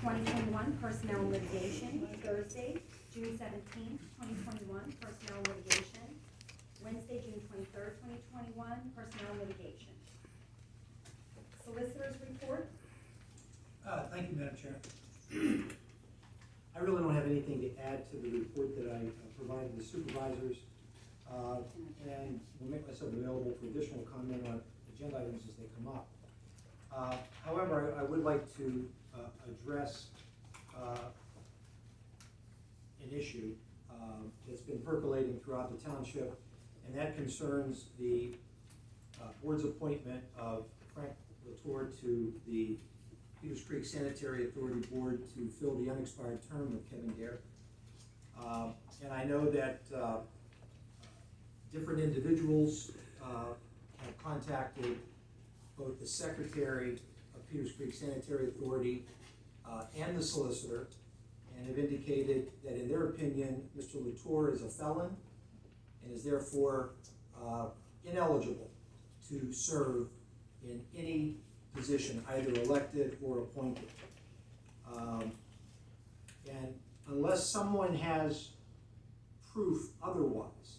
2021 Personnel and Litigation. Thursday, June 17th, 2021 Personnel and Litigation. Wednesday, June 23rd, 2021 Personnel and Litigation. Solicitors report. Thank you, Madam Chair. I really don't have anything to add to the report that I provided the supervisors, and will make myself available for additional comment on agenda items as they come up. However, I would like to address an issue that's been percolating throughout the township, and that concerns the board's appointment of Frank Latour to the Peters Creek Sanitary Authority Board to fill the unexpired term of Kevin Dare. And I know that different individuals have contacted both the Secretary of Peters Creek Sanitary Authority and the solicitor, and have indicated that in their opinion, Mr. Latour is a felon and is therefore ineligible to serve in any position, either elected or appointed. And unless someone has proof otherwise,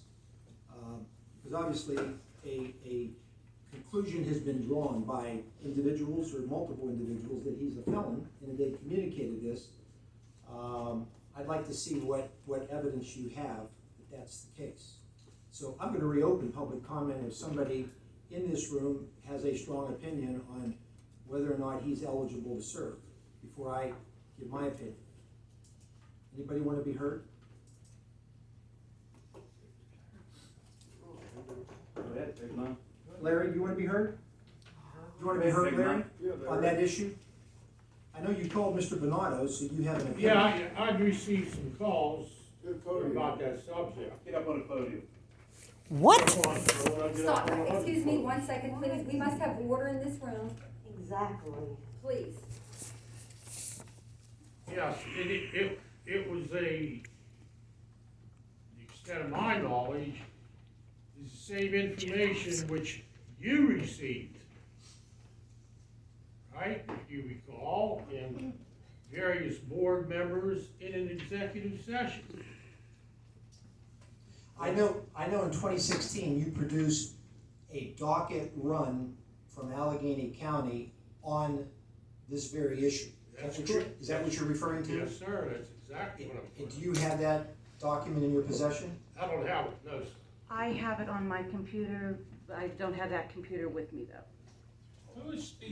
because obviously a conclusion has been drawn by individuals or multiple individuals that he's a felon, and they communicated this, I'd like to see what evidence you have that that's the case. So I'm going to reopen public comment if somebody in this room has a strong opinion on whether or not he's eligible to serve before I give my opinion. Anybody want to be heard? Go ahead, take mine. Larry, you want to be heard? You want to be heard, Larry, on that issue? I know you called Mr. Bernardo, so you have an opinion. Yeah, I've received some calls about that subject. Get up on the podium. What? Stop, excuse me, 1 second, please. We must have order in this room, Exactly. please. Yes, it was the extent of my knowledge, is the same information which you received. Right, if you recall, and various board members in an executive session. I know in 2016, you produced a docket run from Allegheny County on this very issue. That's Is correct. that what you're referring to? Yes, sir, that's exactly what And I'm. do you have that document in your possession? I don't have it, no, sir. I have it on my computer. I don't have that computer with me though.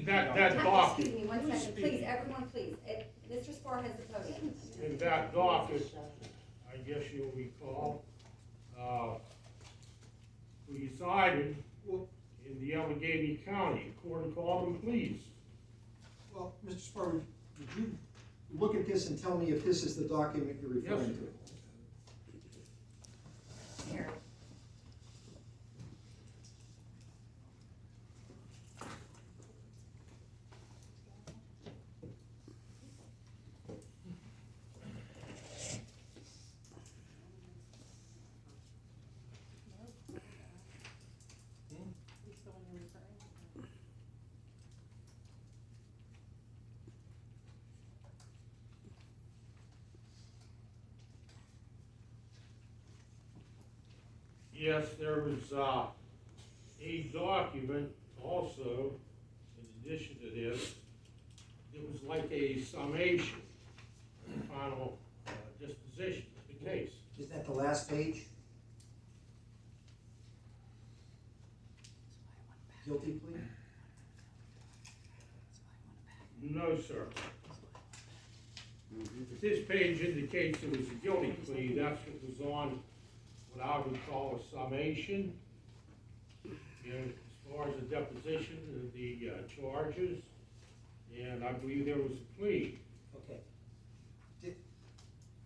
That docket, Excuse me, 1 second, please, everyone, please. Mr. Spar has the podium. in that docket, I guess you'll recall, we decided in the Allegheny County, according to Alderman Pleas. Well, Mr. Sparrow, would you look at this and tell me if this is the document you're referring Yes, to? Here. Yes, there was, a document also, in addition to this, it was like a summation, final disposition of the case. Is that the last page? Guilty plea? No, sir. If this page indicates it was a guilty plea, that's what was on what I would call a summation. And as far as the deposition of the charges, and I believe there was a plea. Okay.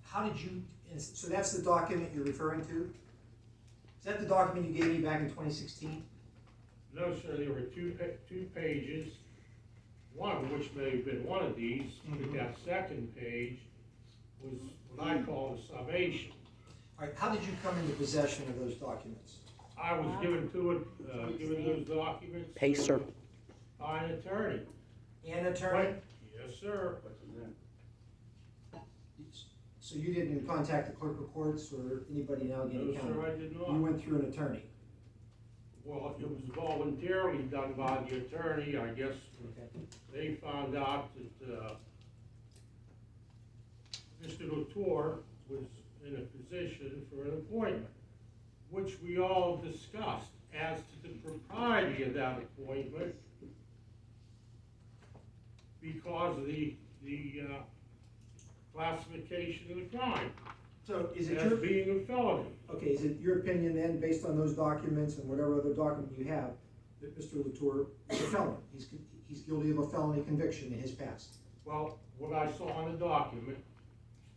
How did you, so that's the document you're referring to? Is that the document you gave me back in 2016? No, sir, there were two pages, one of which may have been one of these, but that second page was what I call a summation. All right, how did you come into possession of those documents? I was given those documents. Pacer. By an attorney. An attorney? Yes, sir. So you didn't contact the clerk of courts or anybody in Allegheny No, County? sir, I did You not. went through an attorney? Well, it was voluntarily done by the attorney, I guess. Okay. They found out that, Mr. Latour was in a position for an appointment, which we all discussed. As to the propriety of that appointment, because of the classification of the crime So is it as your, being a felony. okay, is it your opinion then, based on those documents and whatever other document you have, that Mr. Latour is a felon? He's guilty of a felony conviction in his past? Well, what I saw in the document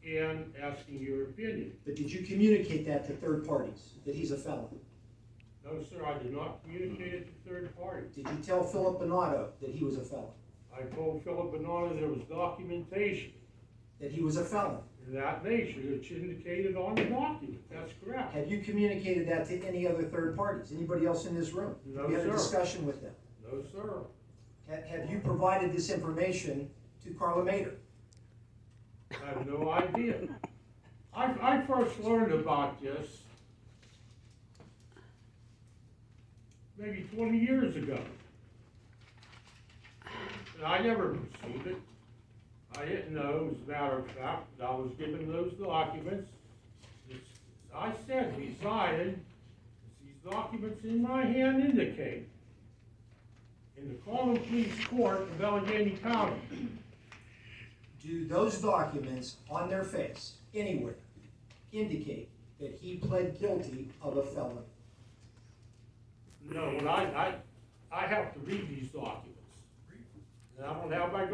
and asking your opinion. But did you communicate that to third parties, that he's a felon? No, sir, I did not communicate it to third party. Did you tell Philip Bonato that he was a felon? I told Philip Bernardo there was documentation That he was a felon? of that nature, which indicated on the document, that's correct. Have you communicated that to any other third parties, anybody else in this room? No, Have you had a sir. discussion with them? No, sir. Have you provided this information to Carla Mader? I have no idea. I first learned about this maybe 20 years ago. And I never received it. I didn't know, as a matter of fact, that I was given those documents. As I said, resided, as these documents in my hand indicate, in the Coleman Police Court of Allegheny County. Do those documents on their face, anywhere, indicate that he pled guilty of a felony? No, when I have to read these documents. And I don't have my